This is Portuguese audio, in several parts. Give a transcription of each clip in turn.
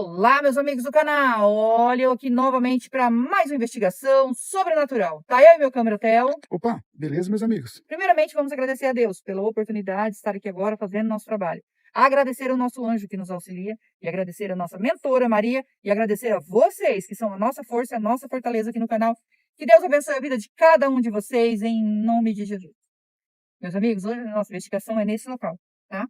Olá, meus amigos do canal! Olha eu aqui novamente para mais uma investigação sobrenatural. Tá eu e meu câmera Theo. Opa, beleza, meus amigos? Primeiramente, vamos agradecer a Deus pela oportunidade de estar aqui agora fazendo nosso trabalho. Agradecer ao nosso anjo que nos auxilia, e agradecer a nossa mentora Maria, e agradecer a vocês que são a nossa força, a nossa fortaleza aqui no canal. Que Deus abençoe a vida de cada um de vocês em nome de Jesus. Meus amigos, hoje a nossa investigação é nesse local, tá?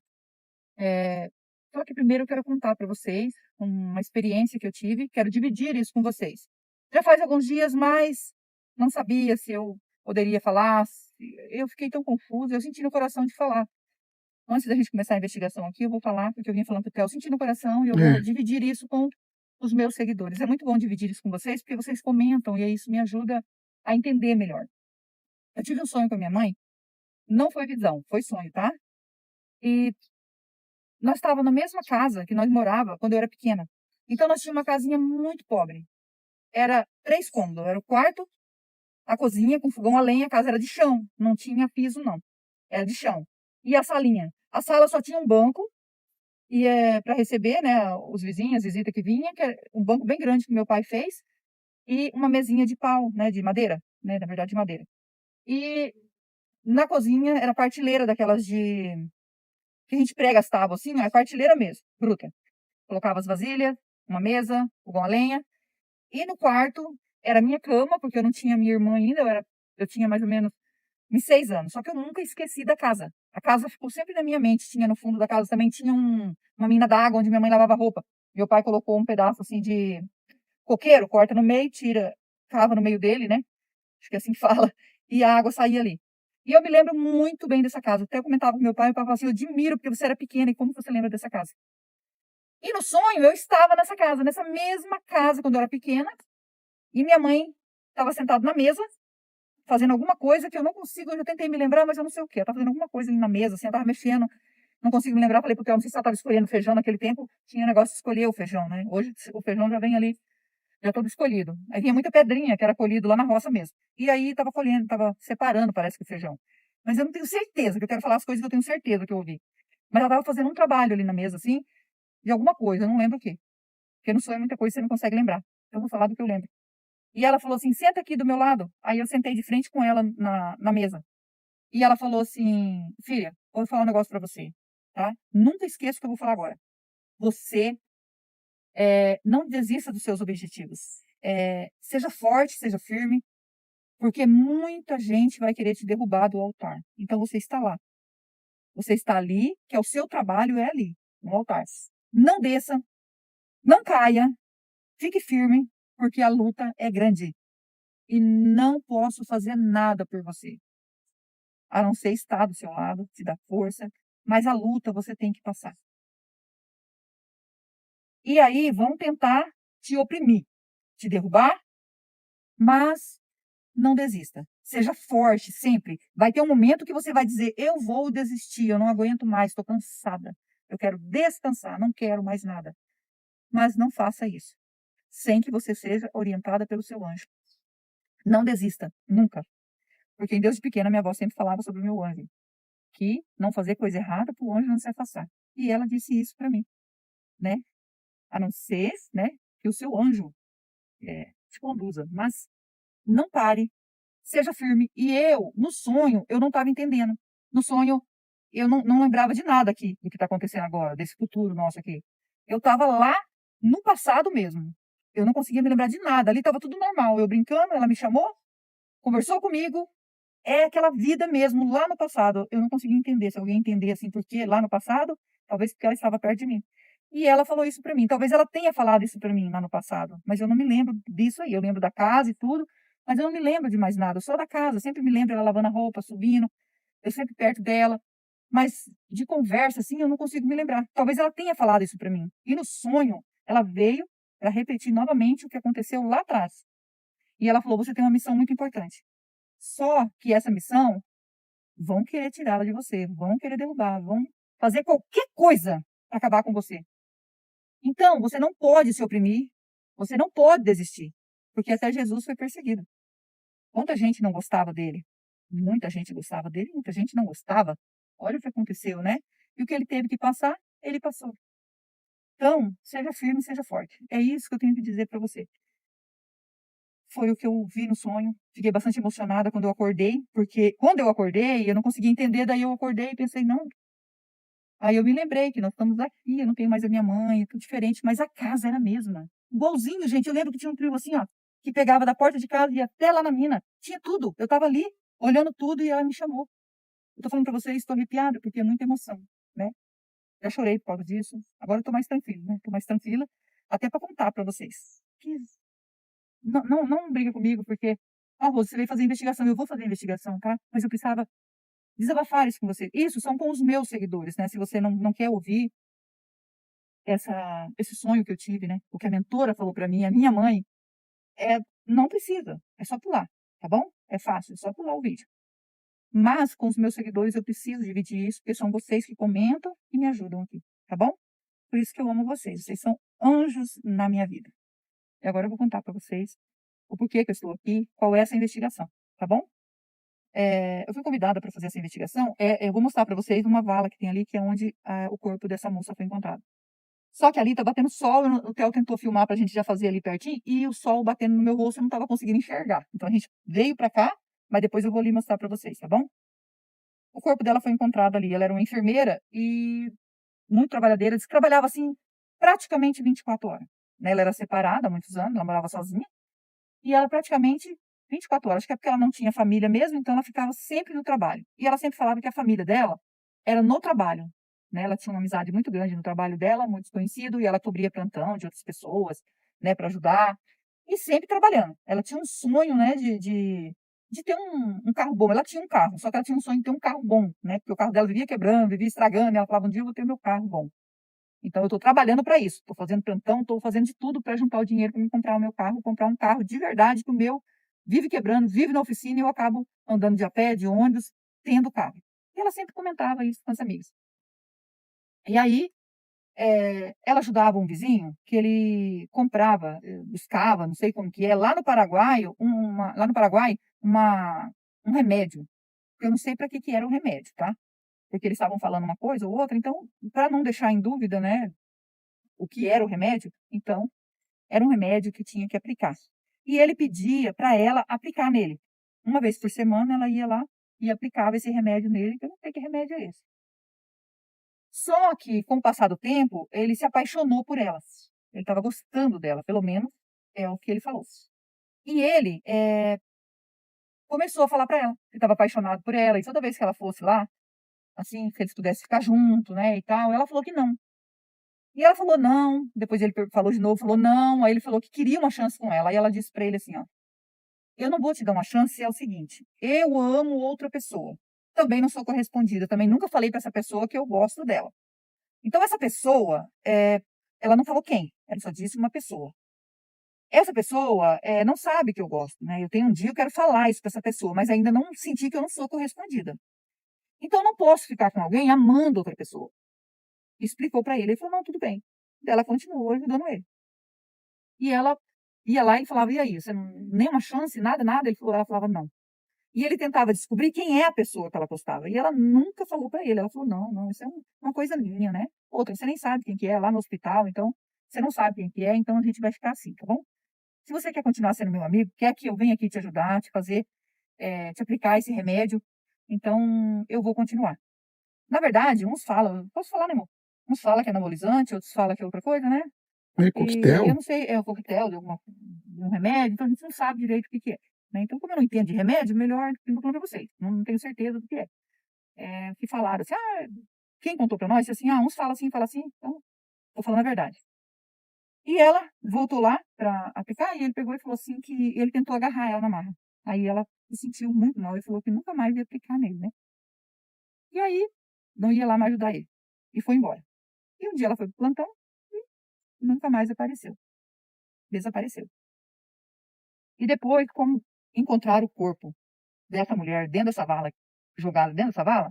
Só que primeiro eu quero contar para vocês uma experiência que eu tive, quero dividir isso com vocês. Já faz alguns dias, mas não sabia se eu poderia falar, eu fiquei tão confusa, eu senti no coração de falar. Antes da gente começar a investigação aqui, eu vou falar, porque eu vinha falando para o Theo, eu senti no coração e eu vou É, dividir isso com os meus seguidores. É muito bom dividir isso com vocês, porque vocês comentam e aí isso me ajuda a entender melhor. Eu tive um sonho com a minha mãe, não foi visão, foi sonho, tá? E nós estávamos na mesma casa que nós morava quando eu era pequena. Então nós tínhamos uma casinha muito pobre. Era 3 cômodos, era o quarto, a cozinha com fogão a lenha, a casa era de chão, não tinha piso não, era de chão. E a salinha? A sala só tinha um banco e para receber, né, os vizinhos, as visitas que vinha, que era um banco bem grande que meu pai fez e uma mesinha de pau, né, de madeira, né, na verdade de madeira. E na cozinha era partilheira daquelas de que a gente prega as tábuas assim, é partilheira mesmo, bruta. Colocava as vasilhas, uma mesa, fogão a lenha. E no quarto era a minha cama, porque eu não tinha minha irmã ainda, eu tinha mais ou menos uns 6 anos. Só que eu nunca esqueci da casa. A casa ficou sempre na minha mente. Tinha no fundo da casa também tinha uma mina d'água onde minha mãe lavava roupa. Meu pai colocou um pedaço assim de coqueiro, corta no meio, tira, cava no meio dele, né? Acho que é assim que fala. E a água saía ali. E eu me lembro muito bem dessa casa. Até eu comentava com meu pai falava assim: eu admiro porque você era pequena e como você lembra dessa casa. E no sonho eu estava nessa casa, nessa mesma casa quando eu era pequena, e minha mãe estava sentada na mesa, fazendo alguma coisa que eu não consigo, eu já tentei me lembrar, mas eu não sei o que. Ela estava fazendo alguma coisa ali na mesa, assim, ela estava mexendo, não consigo me lembrar. Falei, porque eu não sei se ela estava escolhendo feijão naquele tempo, tinha negócio de escolher o feijão, né? Hoje o feijão já vem ali, já todo escolhido. Aí vinha muita pedrinha, que era colhido lá na roça mesmo. E aí estava colhendo, estava separando, parece que o feijão. Mas eu não tenho certeza, que eu quero falar as coisas que eu tenho certeza que eu ouvi. Mas ela estava fazendo um trabalho ali na mesa, assim, de alguma coisa, eu não lembro o quê. Porque no sonho é muita coisa que você não consegue lembrar. Eu vou falar do que eu lembro. E ela falou assim: senta aqui do meu lado. Aí eu sentei de frente com ela na mesa. E ela falou assim: filha, vou falar um negócio pra você, tá? Nunca esqueça o que eu vou falar agora. Você não desista dos seus objetivos. Seja forte, seja firme, porque muita gente vai querer te derrubar do altar. Então você está lá. Você está ali, que é o seu trabalho, é ali, no altar. Não desça, não caia, fique firme, porque a luta é grande. E não posso fazer nada por você, a não ser estar do seu lado, te dar força, mas a luta você tem que passar. E aí vão tentar te oprimir, te derrubar, mas não desista. Seja forte sempre. Vai ter um momento que você vai dizer: eu vou desistir, eu não aguento mais, estou cansada. Eu quero descansar, não quero mais nada. Mas não faça isso, sem que você seja orientada pelo seu anjo. Não desista, nunca. Porque em Deus de pequena, minha avó sempre falava sobre o meu anjo, que não fazer coisa errada para o anjo não se afastar. E ela disse isso para mim, né? A não ser, né, que o seu anjo te conduza. Mas não pare, seja firme. E eu, no sonho, eu não estava entendendo. No sonho, eu não lembrava de nada aqui, do que está acontecendo agora, desse futuro nosso aqui. Eu estava lá no passado mesmo. Eu não conseguia me lembrar de nada. Ali estava tudo normal. Eu brincando, ela me chamou, conversou comigo. É aquela vida mesmo, lá no passado. Eu não conseguia entender. Se alguém entender assim, por que lá no passado, talvez porque ela estava perto de mim. E ela falou isso para mim. Talvez ela tenha falado isso para mim lá no passado, mas eu não me lembro disso aí. Eu lembro da casa e tudo, mas eu não me lembro de mais nada. Só da casa. Eu sempre me lembro ela lavando a roupa, subindo, eu sempre perto dela. Mas de conversa, assim, eu não consigo me lembrar. Talvez ela tenha falado isso para mim. E no sonho, ela veio para repetir novamente o que aconteceu lá atrás. E ela falou: você tem uma missão muito importante. Só que essa missão vão querer tirá-la de você, vão querer derrubar, vão fazer qualquer coisa para acabar com você. Então, você não pode se oprimir, você não pode desistir, porque até Jesus foi perseguido. Quanta gente não gostava dele? Muita gente gostava dele, muita gente não gostava. Olha o que aconteceu, né? E o que ele teve que passar, ele passou. Então, seja firme, seja forte. É isso que eu tenho que dizer para você. Foi o que eu vi no sonho. Fiquei bastante emocionada quando eu acordei, porque quando eu acordei, eu não conseguia entender, daí eu acordei e pensei: "Não". Aí eu me lembrei que nós estamos aqui, eu não tenho mais a minha mãe, é tudo diferente, mas a casa era a mesma. Igualzinho, gente. Eu lembro que tinha um trio assim, ó, que pegava da porta de casa e ia até lá na mina. Tinha tudo. Eu estava ali, olhando tudo, e ela me chamou. Eu tô falando pra vocês, estou arrepiada, porque é muita emoção, né. Já chorei por causa disso, agora eu tô mais tranquila, né, tô mais tranquila, até pra contar pra vocês. Que não briga comigo, porque: "Ah, Rose, você veio fazer investigação", eu vou fazer investigação, tá, mas eu precisava desabafar isso com você. Isso são com os meus seguidores, né, se você não quer ouvir esse sonho que eu tive, né, o que a mentora falou pra mim, a minha mãe, não precisa, é só pular, tá bom? É fácil, é só pular o vídeo. Mas com os meus seguidores eu preciso dividir isso, porque são vocês que comentam e me ajudam aqui, tá bom? Por isso que eu amo vocês, vocês são anjos na minha vida. E agora eu vou contar para vocês o porquê que eu estou aqui, qual é essa investigação, tá bom? Eu fui convidada para fazer essa investigação, eu vou mostrar para vocês uma vala que tem ali, que é onde o corpo dessa moça foi encontrado. Só que ali tá batendo sol, o Theo tentou filmar pra gente já fazer ali pertinho, e o sol batendo no meu rosto, eu não estava conseguindo enxergar. Então a gente veio pra cá, mas depois eu vou ali mostrar pra vocês, tá bom? O corpo dela foi encontrado ali, ela era uma enfermeira e muito trabalhadeira, disse que trabalhava, assim, praticamente 24 horas, né, ela era separada há muitos anos, ela morava sozinha, e ela praticamente 24 horas, acho que é porque ela não tinha família mesmo, então ela ficava sempre no trabalho. E ela sempre falava que a família dela era no trabalho, né, ela tinha uma amizade muito grande no trabalho dela, muito desconhecido, e ela cobria plantão de outras pessoas, né, para ajudar, e sempre trabalhando. Ela tinha um sonho, né, de ter um carro bom. Ela tinha um carro, só que ela tinha um sonho de ter um carro bom, né, porque o carro dela vivia quebrando, vivia estragando, e ela falava: "Um dia eu vou ter meu carro bom". Então eu estou trabalhando para isso, estou fazendo plantão, estou fazendo de tudo para juntar o dinheiro para me comprar o meu carro, comprar um carro de verdade, que o meu vive quebrando, vive na oficina e eu acabo andando de a pé, de ônibus, tendo carro. E ela sempre comentava isso com as amigas. E aí, ela ajudava um vizinho que ele comprava, buscava, não sei como que é, lá no Paraguai, uma um remédio, eu não sei para que que era o remédio, tá, porque eles estavam falando uma coisa ou outra, então, para não deixar em dúvida, né, o que era o remédio, então, era um remédio que tinha que aplicar. E ele pedia para ela aplicar nele. Uma vez por semana ela ia lá e aplicava esse remédio nele, que eu não sei que remédio é esse. Só que, com o passar do tempo, ele se apaixonou por ela. Ele estava gostando dela, pelo menos é o que ele falou. E ele, começou a falar para ela que estava apaixonado por ela, e toda vez que ela fosse lá, assim, que eles pudessem ficar junto, né, e tal, ela falou que não. E ela falou não, depois ele falou de novo, falou não, aí ele falou que queria uma chance com ela, aí ela disse para ele assim, ó: "Eu não vou te dar uma chance, é o seguinte, eu amo outra pessoa, também não sou correspondida, também nunca falei para essa pessoa que eu gosto dela. Então essa pessoa, ela não falou quem, ela só disse uma pessoa. Essa pessoa, não sabe que eu gosto, né, eu tenho um dia eu quero falar isso para essa pessoa, mas ainda não senti que eu não sou correspondida. Então eu não posso ficar com alguém amando outra pessoa". Explicou para ele, ele falou: "Não, tudo bem". Daí ela continuou ajudando ele. E ela ia lá e falava: "E aí, você não nenhuma chance, nada, nada?" Ela falava: "Não". E ele tentava descobrir quem é a pessoa que ela gostava, e ela nunca falou para ele, ela falou: "Não, não, isso é uma coisa minha, né. Outra, você nem sabe quem que é, lá no hospital, então, você não sabe quem que é, então a gente vai ficar assim, tá bom? Se você quer continuar sendo meu amigo, quer que eu venha aqui te ajudar, te fazer, te aplicar esse remédio, então eu vou continuar". Na verdade, uns falam posso falar, né, amor? Uns falam que é anabolizante, outros falam que é outra coisa, né. É E eu coquetel? não sei, é o coquetel de um remédio, então a gente não sabe direito o que que é, né. Então, como eu não entendo de remédio, melhor eu não conto pra vocês, não tenho certeza do que é. Que falaram assim: "Ah, quem contou pra nós?" Disse assim: "Ah, uns falam assim, então tô falando a verdade". E ela voltou lá pra aplicar e ele pegou e falou assim que ele tentou agarrar ela na marra. Aí ela se sentiu muito mal e falou que nunca mais ia aplicar nele, né. E aí, não ia lá mais ajudar ele, e foi embora. E um dia ela foi para o plantão e nunca mais apareceu, desapareceu. E depois, como encontraram o corpo dessa mulher dentro dessa vala, jogada dentro dessa vala,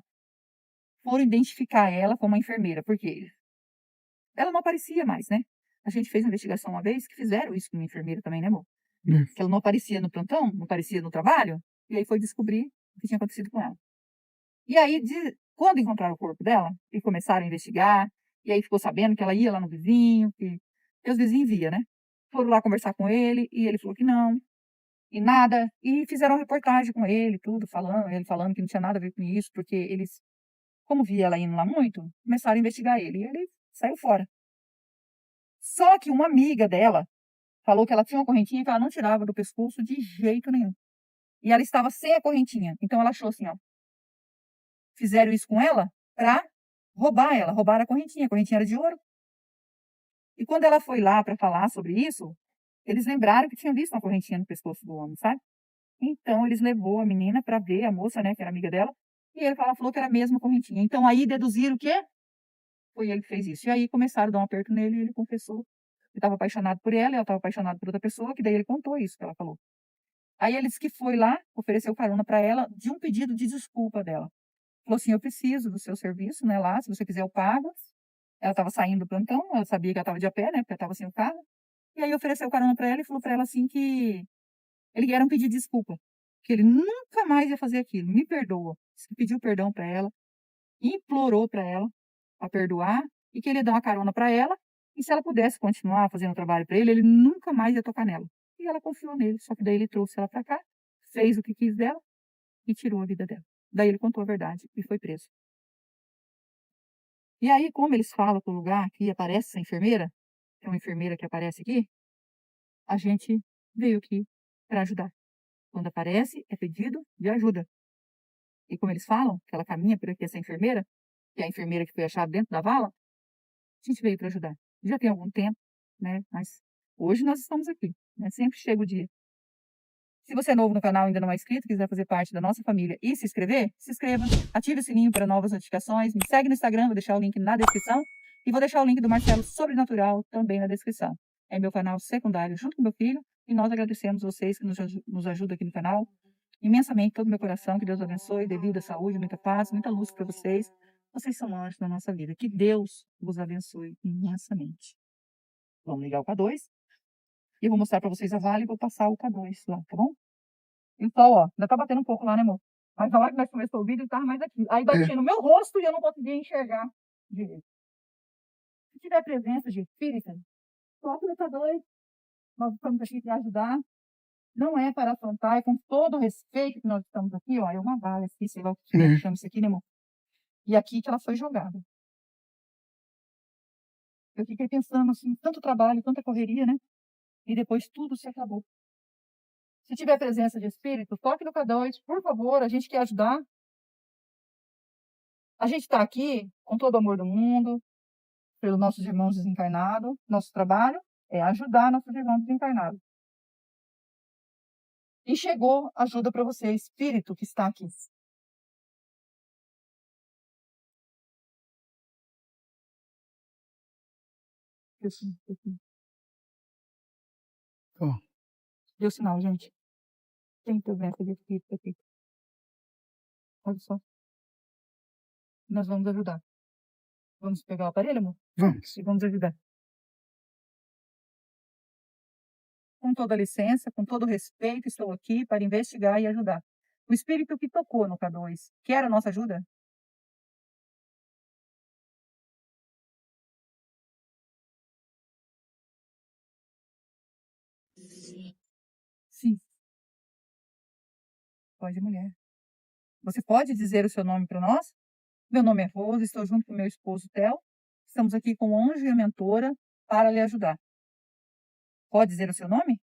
foram identificar ela como uma enfermeira, porque ela não aparecia mais, né. A gente fez uma investigação uma vez que fizeram isso com uma enfermeira também, né, amor? Hum. Que ela não aparecia no plantão, não aparecia no trabalho, e aí foi descobrir o que tinha acontecido com ela. E aí, quando encontraram o corpo dela e começaram a investigar, E aí ficou sabendo que ela ia lá no vizinho, que os vizinhos iam, né? Foram lá conversar com ele e ele falou que não, e nada. E fizeram uma reportagem com ele, tudo, falando, ele falando que não tinha nada a ver com isso, porque eles, como via ela indo lá muito, começaram a investigar ele. E ele saiu fora. Só que uma amiga dela falou que ela tinha uma correntinha que ela não tirava do pescoço de jeito nenhum. E ela estava sem a correntinha. Então ela achou assim, ó. Fizeram isso com ela para roubar ela, roubaram a correntinha era de ouro. E quando ela foi lá para falar sobre isso, eles lembraram que tinham visto uma correntinha no pescoço do homem, sabe? Então eles levou a menina para ver, a moça, né, que era amiga dela, e ela falou que era a mesma correntinha. Então aí deduziram o quê? Foi ele que fez isso. E aí começaram a dar um aperto nele e ele confessou que estava apaixonado por ela estava apaixonado por outra pessoa, que daí ele contou isso que ela falou. Aí ele disse que foi lá, ofereceu carona para ela de um pedido de desculpa dela. Falou assim: eu preciso do seu serviço, né, lá, se você quiser eu pago. Ela estava saindo do plantão, ela sabia que ela estava de a pé, né, porque ela estava sem o carro. E aí ofereceu carona para ela e falou para ela assim que ele era um pedido de desculpa, que ele nunca mais ia fazer aquilo. Me perdoa. Pediu perdão para ela, implorou para ela para perdoar e que ele ia dar uma carona para ela. E se ela pudesse continuar fazendo o trabalho para ele nunca mais ia tocar nela. E ela confiou nele, só que daí ele trouxe ela para cá, fez o que quis dela e tirou a vida dela. Daí ele contou a verdade e foi preso. E aí, como eles falam que o lugar que aparece essa enfermeira, é uma enfermeira que aparece aqui, a gente veio aqui para ajudar. Quando aparece, é pedido de ajuda. E como eles falam, que ela caminha por aqui, essa enfermeira, que é a enfermeira que foi achada dentro da vala, a gente veio para ajudar. Já tem algum tempo, né? Mas hoje nós estamos aqui, né? Sempre chega o dia. Se você é novo no canal e ainda não é inscrito, quiser fazer parte da nossa família e se inscrever, se inscreva, ative o sininho para novas notificações, me segue no Instagram, vou deixar o link na descrição e vou deixar o link do Marcelo Sobrenatural também na descrição. É meu canal secundário junto com meu filho e nós agradecemos vocês que nos ajudam aqui no canal imensamente, todo o meu coração, que Deus abençoe, dê vida, saúde, muita paz, muita luz para vocês. Vocês são anjos na nossa vida. Que Deus vos abençoe imensamente. Vamos ligar o K2 e eu vou mostrar para vocês a vala e vou passar o K2 lá, tá bom? Então, ó, ainda tá batendo um pouco lá, né, amor? Mas na hora que nós começamos o vídeo, ele tava mais aqui. Aí batia no meu rosto e eu não conseguia enxergar direito. Se tiver presença de espírita, toque no K2. Nós estamos aqui para ajudar. Não é para afrontar, é com todo o respeito que nós estamos aqui, ó. É uma vala aqui, sei lá o que chama isso aqui, né, amor? E aqui que ela foi jogada. Eu fiquei pensando assim, tanto trabalho, tanta correria, né? E depois tudo se acabou. Se tiver presença de espírito, toque no K2, por favor, a gente quer ajudar. A gente está aqui com todo o amor do mundo, pelos nossos irmãos desencarnados. Nosso trabalho é ajudar nossos irmãos desencarnados. E chegou ajuda para você, espírito que está aqui. Ó, Deu sinal, gente. Tem presença de espírito aqui. Olha só. Nós vamos ajudar. Vamos pegar o aparelho, amor? vamos. E vamos ajudar. Com toda a licença, com todo o respeito, estou aqui para investigar e ajudar. O espírito que tocou no K2 quer a nossa ajuda? Sim. Pode, mulher. Você pode dizer o seu nome para nós? Meu nome é Rose, estou junto com meu esposo Theo. Estamos aqui com o anjo e a mentora para lhe ajudar. Pode dizer o seu nome?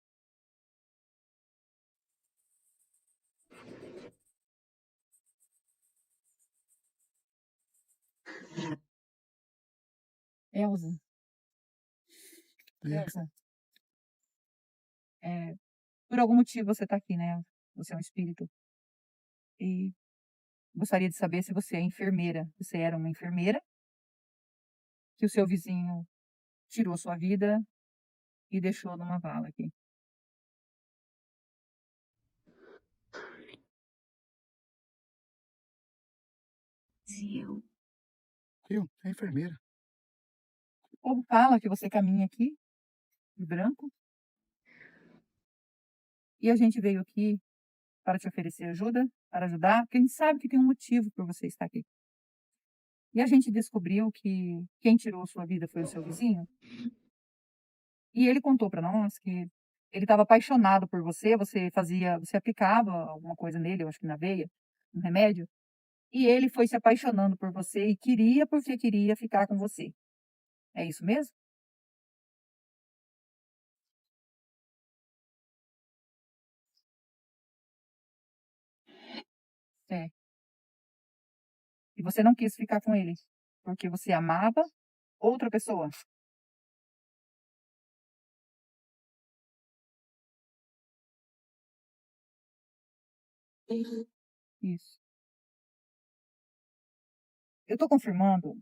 Elza. É. Elza. Por algum motivo você está aqui, né? Você é um espírito. E gostaria de saber se você é enfermeira. Você era uma enfermeira que o seu vizinho tirou sua vida e deixou numa vala aqui. Eu, a enfermeira. O povo fala que você caminha aqui, de branco, e a gente veio aqui para te oferecer ajuda, para ajudar, porque a gente sabe que tem um motivo por você estar aqui. E a gente descobriu que quem tirou sua vida foi o seu vizinho, e ele contou para nós que ele estava apaixonado por você, você aplicava alguma coisa nele, eu acho que na veia, um remédio, e ele foi se apaixonando por você e queria, porque queria ficar com você. É isso mesmo? É. E você não quis ficar com ele, porque você amava outra pessoa. Isso. Eu estou confirmando,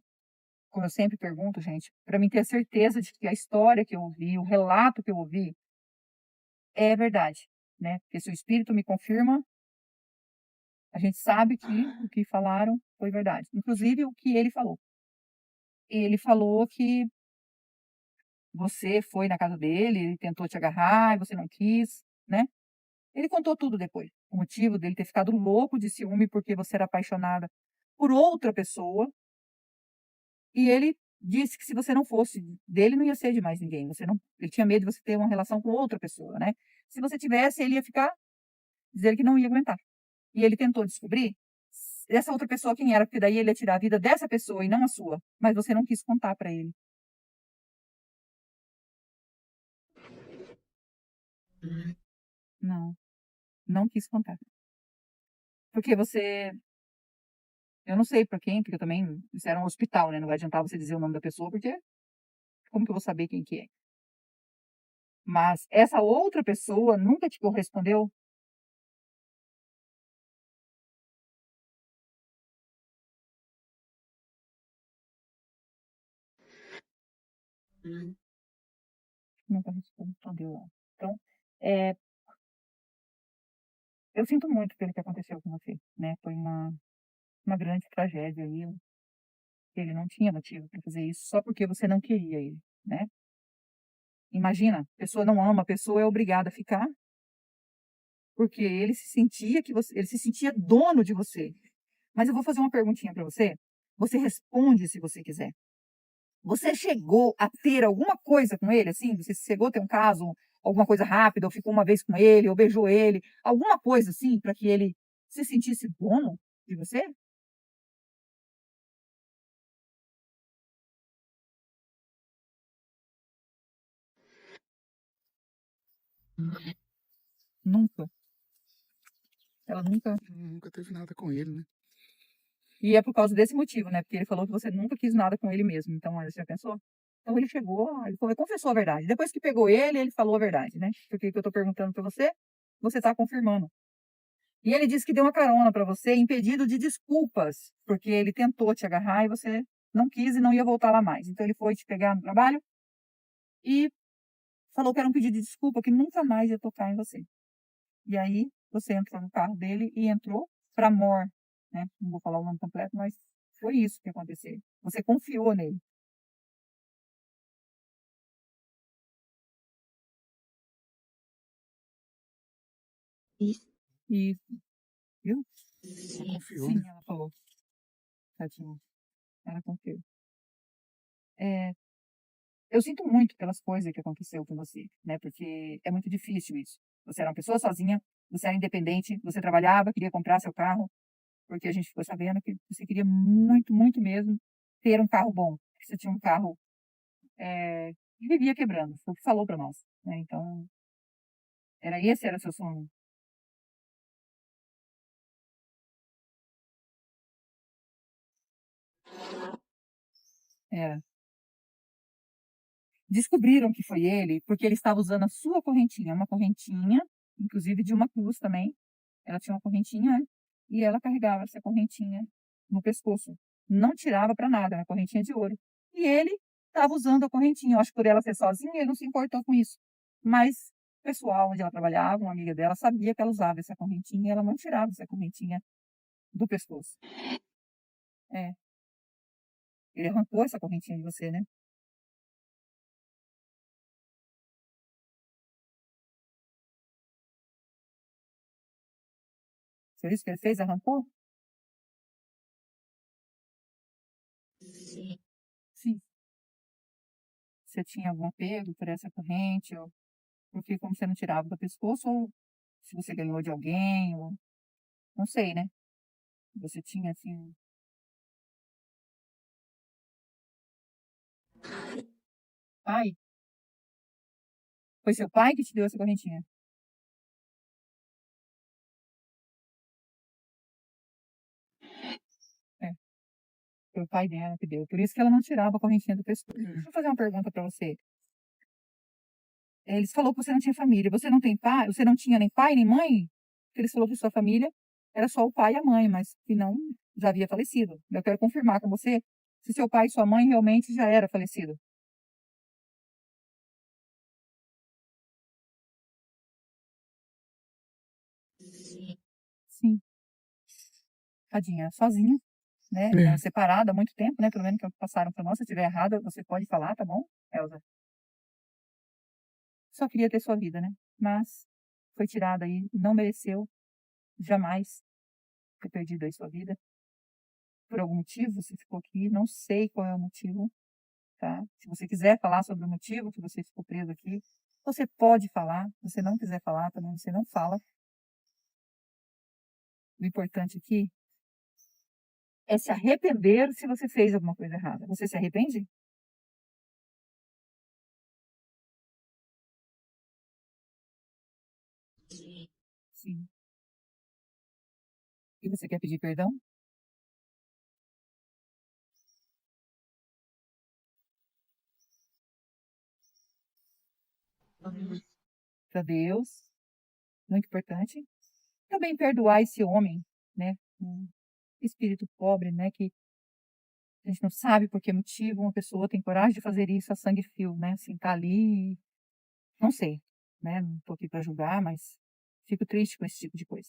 como eu sempre pergunto, gente, para mim ter certeza de que a história que eu ouvi, o relato que eu ouvi, é verdade, né? Porque se o espírito me confirma, a gente sabe que o que falaram foi verdade. Inclusive o que ele falou. Ele falou que você foi na casa dele, ele tentou te agarrar e você não quis, né? Ele contou tudo depois. O motivo dele ter ficado louco de ciúme porque você era apaixonada por outra pessoa. E ele disse que se você não fosse dele, não ia ser de mais ninguém. Você não, ele tinha medo de você ter uma relação com outra pessoa, né? Se você tivesse, ele ia ficar, dizer que não ia aguentar. E ele tentou descobrir essa outra pessoa quem era, porque daí ele ia tirar a vida dessa pessoa e não a sua. Mas você não quis contar para ele. Não, não quis contar. Porque você, eu não sei para quem, porque eu também, isso era um hospital, né? Não vai adiantar você dizer o nome da pessoa, porque como que eu vou saber quem que é? Mas essa outra pessoa nunca te correspondeu? Nunca respondeu. Então, é, eu sinto muito pelo que aconteceu com você, né? Foi uma grande tragédia aí. Ele não tinha motivo para fazer isso só porque você não queria ele, né? Imagina, a pessoa não ama, a pessoa é obrigada a ficar porque ele se sentia que você, ele se sentia dono de você. Mas eu vou fazer uma perguntinha para você. Você responde se você quiser. Você chegou a ter alguma coisa com ele, assim? Você chegou a ter um caso, alguma coisa rápida, ou ficou uma vez com ele, ou beijou ele, alguma coisa assim, para que ele se sentisse dono de você? Nunca. Ela nunca. Nunca teve nada com ele, né? E é por causa desse motivo, né? Porque ele falou que você nunca quis nada com ele mesmo. Então, olha, você já pensou? Então ele chegou, ele confessou a verdade. Depois que pegou ele falou a verdade, né? Porque o que eu tô perguntando para você, você tá confirmando. E ele disse que deu uma carona para você em pedido de desculpas, porque ele tentou te agarrar e você não quis e não ia voltar lá mais. Então ele foi te pegar no trabalho e falou que era um pedido de desculpa, que nunca mais ia tocar em você. E aí você entrou no carro dele e entrou para Mor, né? Não vou falar o nome completo, mas foi isso que aconteceu. Você confiou nele. E, viu? Ela confiou, Sim, né? ela falou. Tadinha, ela confiou. É, eu sinto muito pelas coisas que aconteceu com você, né? Porque é muito difícil isso. Você era uma pessoa sozinha, você era independente, você trabalhava, queria comprar seu carro, porque a gente ficou sabendo que você queria muito, muito mesmo ter um carro bom. Você tinha um carro que vivia quebrando, foi o que falou para nós, né? Então, era o seu sonho. Era. Descobriram que foi ele, porque ele estava usando a sua correntinha, uma correntinha, inclusive de uma cruz também. Ela tinha uma correntinha, né? E ela carregava essa correntinha no pescoço. Não tirava para nada, na correntinha de ouro. E ele estava usando a correntinha. Eu acho que por ela ser sozinha, ele não se importou com isso. Mas o pessoal onde ela trabalhava, uma amiga dela, sabia que ela usava essa correntinha e ela não tirava essa correntinha do pescoço. É, ele arrancou essa correntinha de você, né? Foi isso que ele fez? Arrancou? você tinha algum apego por essa corrente, ou porque como você não tirava do pescoço, ou se você ganhou de alguém, ou não sei, né? Você tinha assim, pai? Foi seu pai que te deu essa correntinha? É, foi o pai dela que deu. Por isso que ela não tirava a correntinha do pescoço. Deixa eu fazer uma pergunta para você. Eles falou que você não tinha família. Você não tem pai? Você não tinha nem pai nem mãe? Porque eles falou que sua família era só o pai e a mãe, mas que não já havia falecido. Eu quero confirmar com você se seu pai e sua mãe realmente já era falecido. Sim, tadinha, sozinha, né? É. Separada há muito tempo, né? Pelo menos que passaram para nós. Se eu estiver errada, você pode falar, tá bom, Elza? Só queria ter sua vida, né? Mas foi tirada aí, não mereceu jamais ter perdido aí sua vida. Por algum motivo você ficou aqui, não sei qual é o motivo, tá? Se você quiser falar sobre o motivo que você ficou preso aqui, você pode falar. Se você não quiser falar, também você não fala. O importante aqui é se arrepender se você fez alguma coisa errada. Você se arrepende? Sim. E você quer pedir perdão para Deus? Muito importante. Também perdoar esse homem, né? Um espírito pobre, né? Que a gente não sabe por que motivo uma pessoa tem coragem de fazer isso a sangue frio, né? Assim, tá ali, não sei, né? Não tô aqui para julgar, mas fico triste com esse tipo de coisa.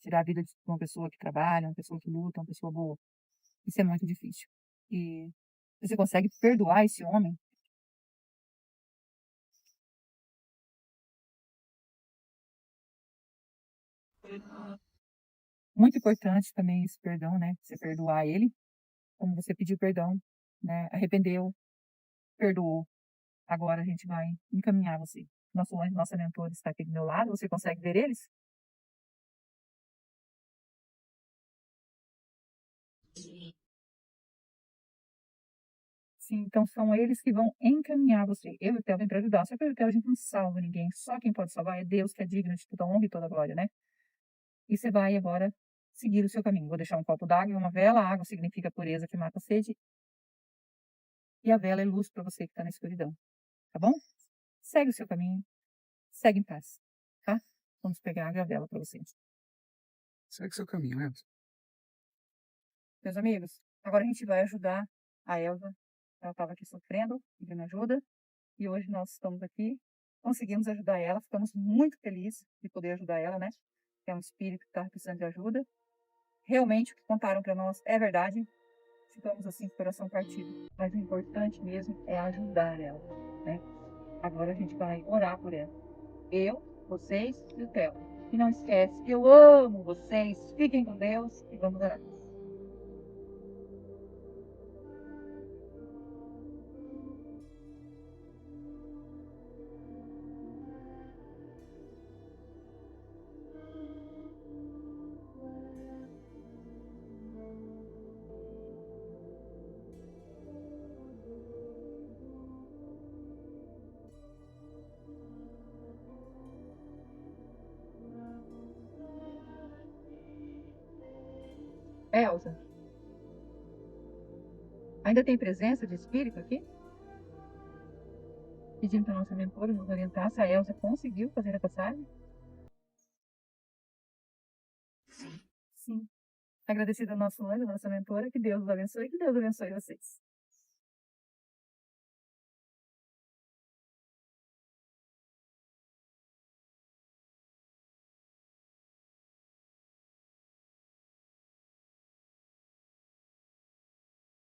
Tirar a vida de uma pessoa que trabalha, uma pessoa que luta, uma pessoa boa. Isso é muito difícil. E você consegue perdoar esse homem? Muito importante também esse perdão, né? Você perdoar ele, como você pediu perdão, né? Arrependeu, perdoou. Agora a gente vai encaminhar você. Nosso anjo, nossa mentora está aqui do meu lado. Você consegue ver eles? Sim, então são eles que vão encaminhar você. Eu e o Theo vem para ajudar. Só que eu e o Theo a gente não salva ninguém. Só quem pode salvar é Deus, que é digno de toda honra e toda glória, né? E você vai agora seguir o seu caminho. Vou deixar um copo d'água e uma vela. A água significa pureza que mata a sede. E a vela é luz para você que está na escuridão. Tá bom? Segue o seu caminho. Segue em paz. Tá? Vamos pegar a água e a vela para você. Segue seu caminho, Elza. Meus amigos, agora a gente vai ajudar a Elva. Ela estava aqui sofrendo, pedindo ajuda. E hoje nós estamos aqui, conseguimos ajudar ela. Ficamos muito felizes de poder ajudar ela, né? É um espírito que está precisando de ajuda. Realmente, o que contaram para nós é verdade. Ficamos assim, com o coração partido. Mas o importante mesmo é ajudar ela, né? Agora a gente vai orar por ela. Eu, vocês e o Theo. E não esquece, eu amo vocês. Fiquem com Deus e vamos orar. Elza, ainda tem presença de espírito aqui? Pedindo para a nossa mentora nos orientar se a Elza conseguiu fazer a passagem. Sim. Agradecida ao nosso anjo, à nossa mentora, que Deus os abençoe e que Deus abençoe vocês.